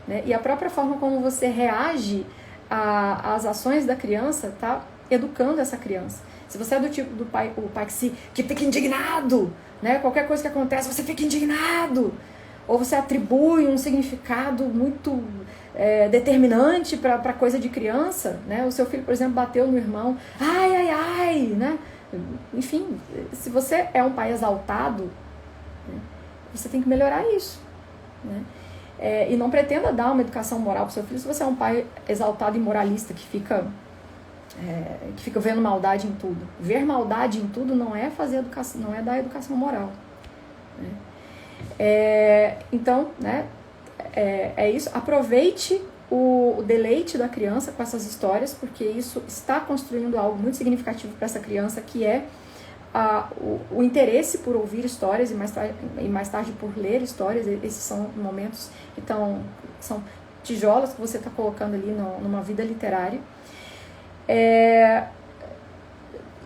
Speaker 1: né? E a própria forma como você reage às ações da criança está educando essa criança. Se você é do tipo do pai, o pai que fica indignado, né? Qualquer coisa que acontece, você fica indignado, ou você atribui um significado muito determinante para coisa de criança, né? O seu filho, por exemplo, bateu no irmão, ai, né? Enfim, se você é um pai exaltado, né, você tem que melhorar isso, né? E não pretenda dar uma educação moral para o seu filho se você é um pai exaltado e moralista que fica vendo maldade em tudo. Ver maldade em tudo não é fazer educação, não é dar educação moral, né? Então, né, é isso. Aproveite o deleite da criança com essas histórias, porque isso está construindo algo muito significativo para essa criança, que é o interesse por ouvir histórias e mais tarde por ler histórias. Esses são momentos que são tijolos que você está colocando ali numa vida literária.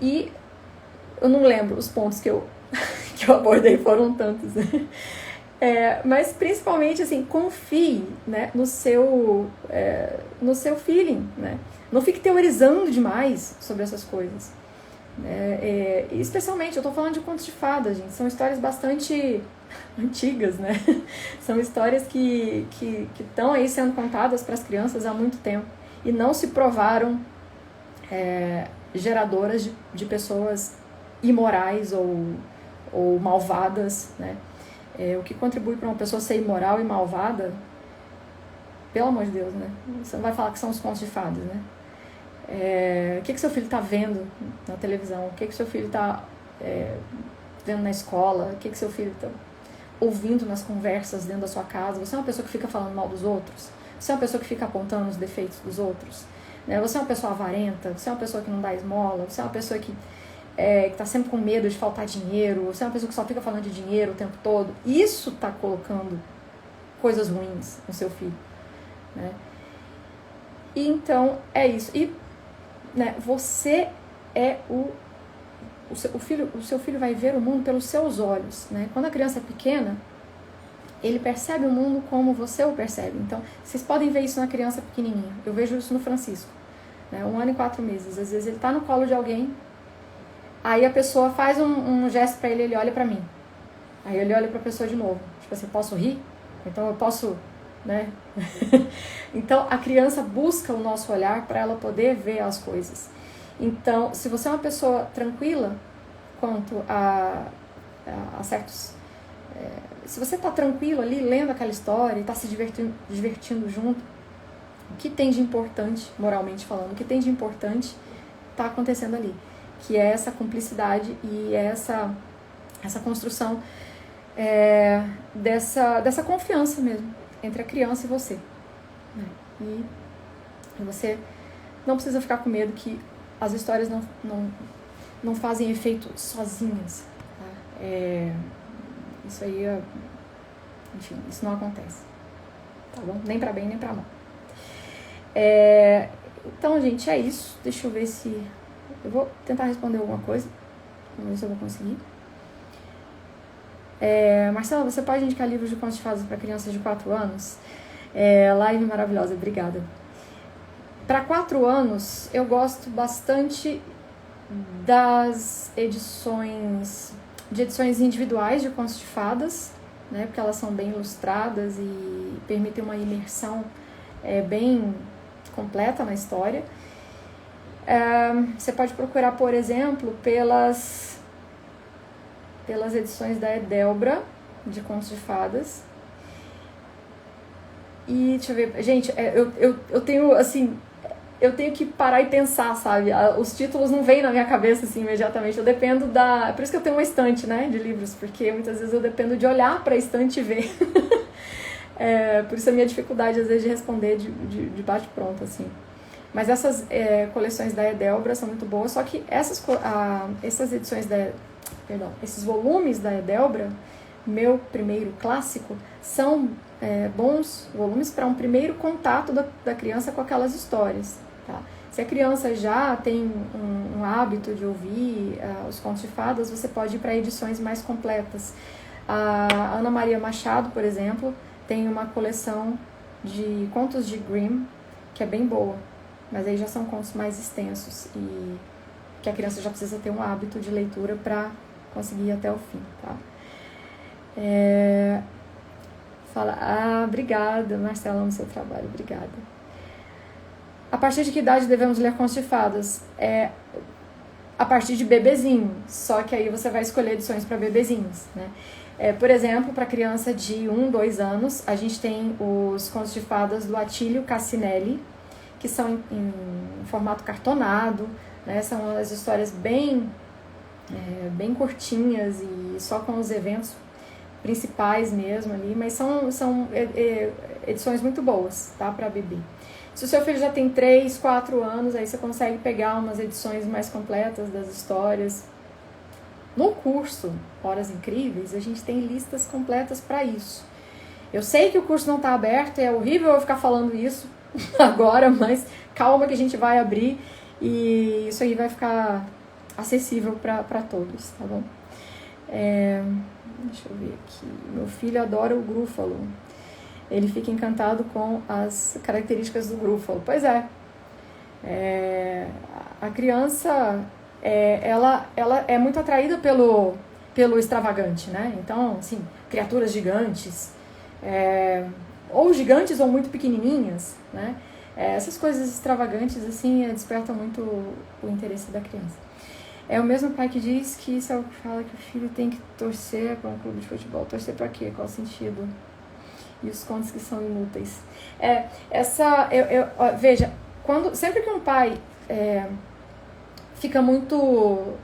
Speaker 1: E eu não lembro os pontos que eu abordei, foram tantos, né? Mas principalmente, assim, confie, né, no seu feeling, né? Não fique teorizando demais sobre essas coisas. Especialmente, eu tô falando de contos de fadas, gente. São histórias bastante antigas, né? São histórias que estão aí sendo contadas para as crianças há muito tempo e não se provaram geradoras de pessoas imorais ou malvadas, né? O que contribui para uma pessoa ser imoral e malvada, pelo amor de Deus, né? Você não vai falar que são os contos de fadas, né? O que seu filho está vendo na televisão? O que seu filho está vendo na escola? O que seu filho está ouvindo nas conversas dentro da sua casa? Você é uma pessoa que fica falando mal dos outros? Você é uma pessoa que fica apontando os defeitos dos outros? Você é uma pessoa avarenta? Você é uma pessoa que não dá esmola? Você é uma pessoa que está sempre com medo de faltar dinheiro? Você é uma pessoa que só fica falando de dinheiro o tempo todo? Isso está colocando coisas ruins no seu filho, né? E então é isso. E você é o seu filho vai ver o mundo pelos seus olhos, né? Quando a criança é pequena, ele percebe o mundo como você o percebe. Então, vocês podem ver isso na criança pequenininha. Eu vejo isso no Francisco, né? 1 ano e 4 meses. Às vezes ele tá no colo de alguém, aí a pessoa faz um gesto pra ele, ele olha pra mim. Aí ele olha pra pessoa de novo. Tipo assim, posso rir? Então eu posso, né? Então a criança busca o nosso olhar para ela poder ver as coisas. Então, se você é uma pessoa tranquila quanto a certos... se você está tranquilo ali, lendo aquela história e está se divertindo junto, o que tem de importante, moralmente falando, o que tem de importante está acontecendo ali, que é essa cumplicidade e essa construção dessa confiança mesmo entre a criança e você, né? E você não precisa ficar com medo que as histórias não fazem efeito sozinhas, tá? Isso aí, enfim, isso não acontece, tá bom? Nem pra bem, nem pra mal. Então, gente, é isso. Deixa eu ver se... Eu vou tentar responder alguma coisa. Vamos ver se eu vou conseguir. Marcela, você pode indicar livros de contos de fadas para crianças de 4 anos? Live maravilhosa, obrigada. Para 4 anos, eu gosto bastante das edições individuais de contos de fadas, né, porque elas são bem ilustradas e permitem uma imersão bem completa na história. Você pode procurar, por exemplo, pelas edições da Edelbra, de contos de fadas. E, deixa eu ver, gente, eu tenho, assim... Eu tenho que parar e pensar, sabe? Os títulos não vêm na minha cabeça, assim, imediatamente. Eu dependo da... Por isso que eu tenho uma estante, né, de livros, porque muitas vezes eu dependo de olhar para a estante e ver. Por isso a minha dificuldade, às vezes, de responder de bate-pronto, assim. Mas essas coleções da Edelbra são muito boas, só que essas edições esses volumes da Edelbra, meu primeiro clássico, são bons volumes para um primeiro contato da criança com aquelas histórias, tá? Se a criança já tem um hábito de ouvir os contos de fadas, você pode ir para edições mais completas. A Ana Maria Machado, por exemplo, tem uma coleção de contos de Grimm, que é bem boa, mas aí já são contos mais extensos e que a criança já precisa ter um hábito de leitura para conseguir ir até o fim, tá? Obrigada, Marcela, amo seu trabalho, obrigada. A partir de que idade devemos ler contos de fadas? A partir de bebezinho, só que aí você vai escolher edições para bebezinhos, né? Por exemplo, para criança de 1, 2 anos, a gente tem os contos de fadas do Attilio Cassinelli, que são em formato cartonado, né? São as histórias bem curtinhas e só com os eventos principais mesmo ali, mas são edições muito boas, tá, para bebê. Se o seu filho já tem 3, 4 anos, aí você consegue pegar umas edições mais completas das histórias. No curso Horas Incríveis, a gente tem listas completas para isso. Eu sei que o curso não está aberto, é horrível eu ficar falando isso agora, mas calma que a gente vai abrir e isso aí vai ficar acessível para todos, tá bom? Deixa eu ver aqui. Meu filho adora o grúfalo. Ele fica encantado com as características do grúfalo. Pois é. A criança, ela é muito atraída pelo extravagante, né? Então, assim, criaturas gigantes, ou gigantes ou muito pequenininhas, né? Essas coisas extravagantes, assim, despertam muito o interesse da criança. É o mesmo pai que diz que isso fala que o filho tem que torcer para um clube de futebol. Torcer para quê? Qual o sentido? E os contos que são inúteis. Veja, sempre que um pai fica muito...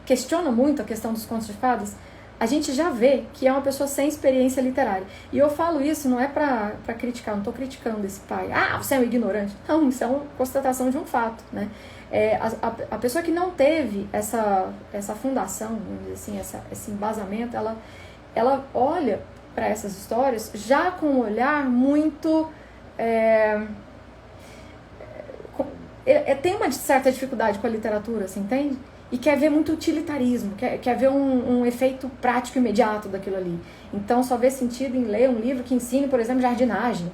Speaker 1: questiona muito a questão dos contos de fadas, a gente já vê que é uma pessoa sem experiência literária. E eu falo isso não é pra criticar, não estou criticando esse pai. Ah, você é um ignorante. Não, isso é uma constatação de um fato, né? A pessoa que não teve essa fundação, vamos dizer assim, esse embasamento, ela olha para essas histórias já com um olhar muito... tem uma certa dificuldade com a literatura, você entende? E quer ver muito utilitarismo, quer ver um efeito prático imediato daquilo ali. Então só vê sentido em ler um livro que ensine, por exemplo, jardinagem,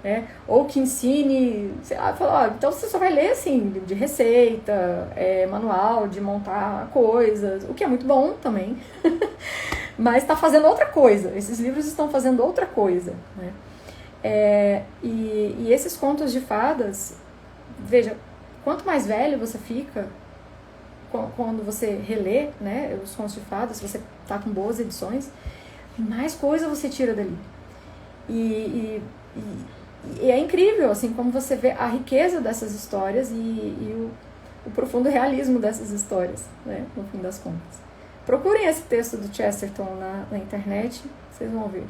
Speaker 1: né? Ou que ensine, sei lá, então você só vai ler assim, livro de receita, manual de montar coisas, o que é muito bom também, mas está fazendo outra coisa, esses livros estão fazendo outra coisa, né? E esses contos de fadas, veja, quanto mais velho você fica, quando você relê, né, os contos de fadas, se você tá com boas edições, mais coisa você tira dali. E é incrível, assim, como você vê a riqueza dessas histórias e o profundo realismo dessas histórias, né, no fim das contas. Procurem esse texto do Chesterton na internet, vocês vão ver.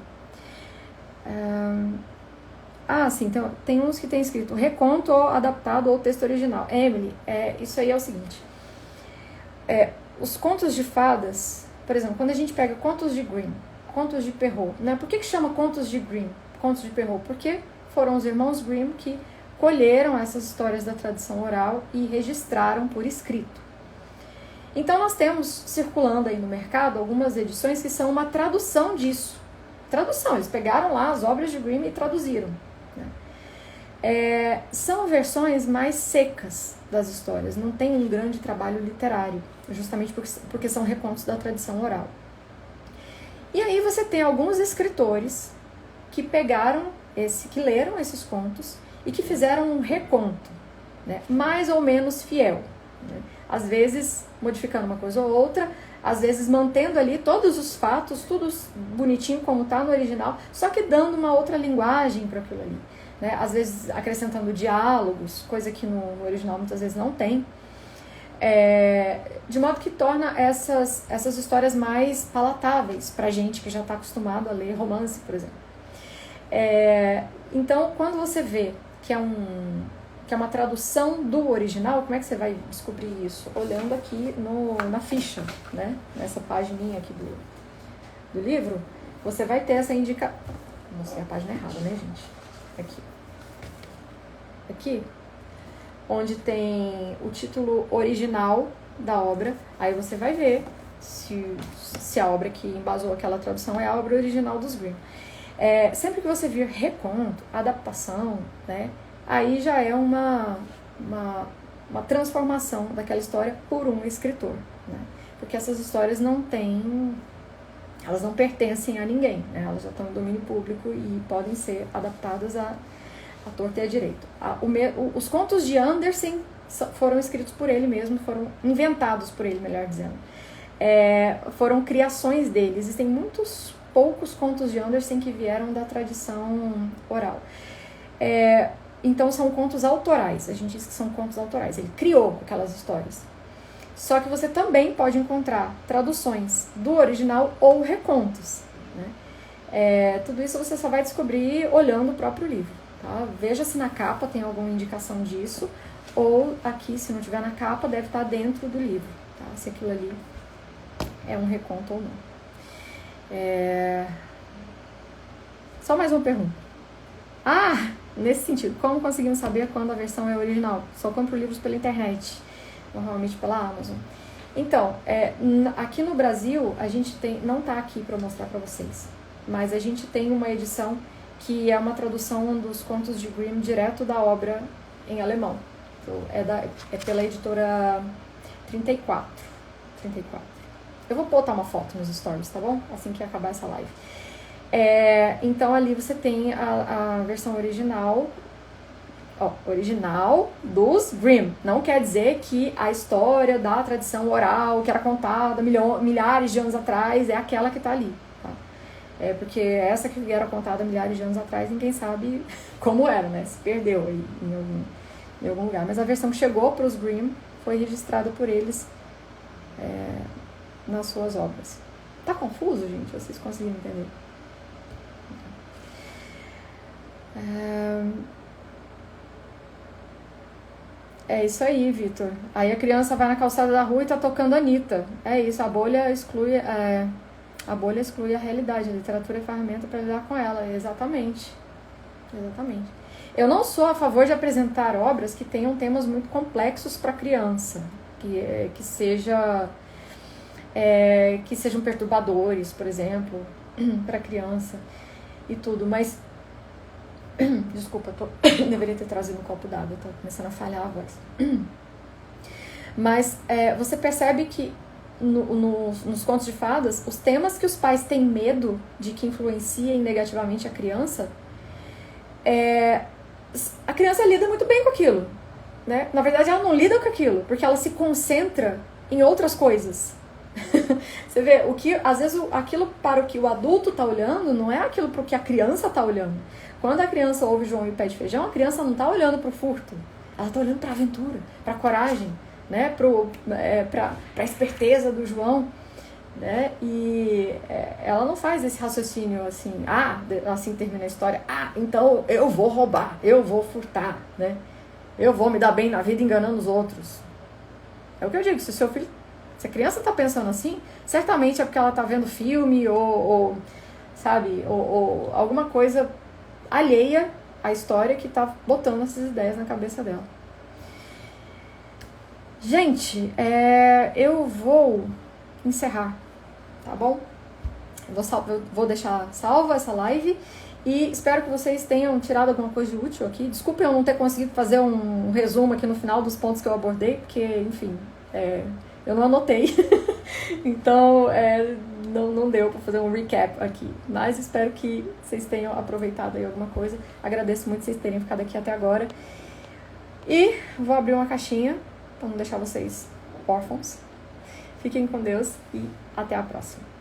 Speaker 1: Sim, então, tem uns que tem escrito reconto ou adaptado ou texto original. Emily, isso aí é o seguinte. Os contos de fadas, por exemplo, quando a gente pega contos de Grimm, contos de Perrault, né? Por que chama contos de Grimm, contos de Perrault? Porque foram os irmãos Grimm que colheram essas histórias da tradição oral e registraram por escrito. Então nós temos circulando aí no mercado algumas edições que são uma tradução disso. Tradução, eles pegaram lá as obras de Grimm e traduziram, né? São versões mais secas das histórias, não tem um grande trabalho literário, justamente porque são recontos da tradição oral. E aí você tem alguns escritores que que leram esses contos e que fizeram um reconto, né, mais ou menos fiel, né? Às vezes modificando uma coisa ou outra, às vezes mantendo ali todos os fatos, tudo bonitinho como está no original, só que dando uma outra linguagem para aquilo ali, né? Às vezes acrescentando diálogos, coisa que no original muitas vezes não tem, de modo que torna essas histórias mais palatáveis para gente que já está acostumado a ler romance, por exemplo. Então, quando você vê que é uma tradução do original, como é que você vai descobrir isso? Olhando aqui na ficha, né? Nessa pagininha aqui do livro, você vai ter essa indicação. Mostrei a página errada, né, gente? Aqui, onde tem o título original da obra, aí você vai ver se a obra que embasou aquela tradução é a obra original dos Grimm. Sempre que você vir reconto, adaptação, né, aí já é uma transformação daquela história por um escritor, né? Porque essas histórias elas não pertencem a ninguém, né? Elas já estão em domínio público e podem ser adaptadas a torto e a direito. Os contos de Andersen foram escritos por ele mesmo, foram inventados por ele, melhor dizendo. Foram criações dele. Existem muitos poucos contos de Andersen que vieram da tradição oral. Então são contos autorais, a gente diz que são contos autorais, ele criou aquelas histórias. Só que você também pode encontrar traduções do original ou recontos, né? Tudo isso você só vai descobrir olhando o próprio livro, tá? Veja se na capa tem alguma indicação disso, ou aqui, se não tiver na capa, deve estar dentro do livro, tá? Se aquilo ali é um reconto ou não. Só mais uma pergunta. Nesse sentido, como conseguimos saber quando a versão é original? Só compro livros pela internet, normalmente pela Amazon. Então, aqui no Brasil, a gente tem, não tá aqui para mostrar para vocês, mas a gente tem uma edição que é uma tradução dos contos de Grimm direto da obra em alemão. Então, é pela editora 34. Eu vou botar uma foto nos stories, tá bom? Assim que acabar essa live. Então ali você tem a versão original, original dos Grimm. Não quer dizer que a história da tradição oral que era contada milhares de anos atrás é aquela que tá ali, tá? Porque essa que era contada milhares de anos atrás, ninguém sabe como era, né? Se perdeu aí em algum lugar. Mas a versão que chegou para os Grimm foi registrada por eles nas suas obras. Tá confuso, gente? Vocês conseguiram entender? É isso aí, Vitor. Aí a criança vai na calçada da rua e tá tocando Anitta. É isso, a bolha exclui a realidade. A literatura é ferramenta para lidar com ela. Exatamente. Eu não sou a favor de apresentar obras que tenham temas muito complexos para criança, que sejam perturbadores, por exemplo, para criança e tudo, mas desculpa, deveria ter trazido um copo d'água, tá começando a falhar a voz. Mas você percebe que nos contos de fadas, os temas que os pais têm medo de que influenciem negativamente a criança, a criança lida muito bem com aquilo, né? Na verdade, ela não lida com aquilo, porque ela se concentra em outras coisas. Você vê, às vezes aquilo para o que o adulto está olhando não é aquilo para o que a criança está olhando. Quando a criança ouve João e o Pé de Feijão, a criança não está olhando para o furto, ela está olhando para a aventura, para a coragem, né? Para a esperteza do João, né? E ela não faz esse raciocínio assim, assim termina a história, então eu vou roubar, eu vou furtar, né? Eu vou me dar bem na vida enganando os outros. É o que eu digo, se a criança está pensando assim, certamente é porque ela está vendo filme ou alguma coisa alheia à história que está botando essas ideias na cabeça dela. Gente, eu vou encerrar, tá bom? Eu vou deixar salva essa live e espero que vocês tenham tirado alguma coisa de útil aqui. Desculpem eu não ter conseguido fazer um resumo aqui no final dos pontos que eu abordei, porque, enfim, eu não anotei, então não deu para fazer um recap aqui, mas espero que vocês tenham aproveitado aí alguma coisa. Agradeço muito vocês terem ficado aqui até agora e vou abrir uma caixinha para não deixar vocês órfãos. Fiquem com Deus e até a próxima.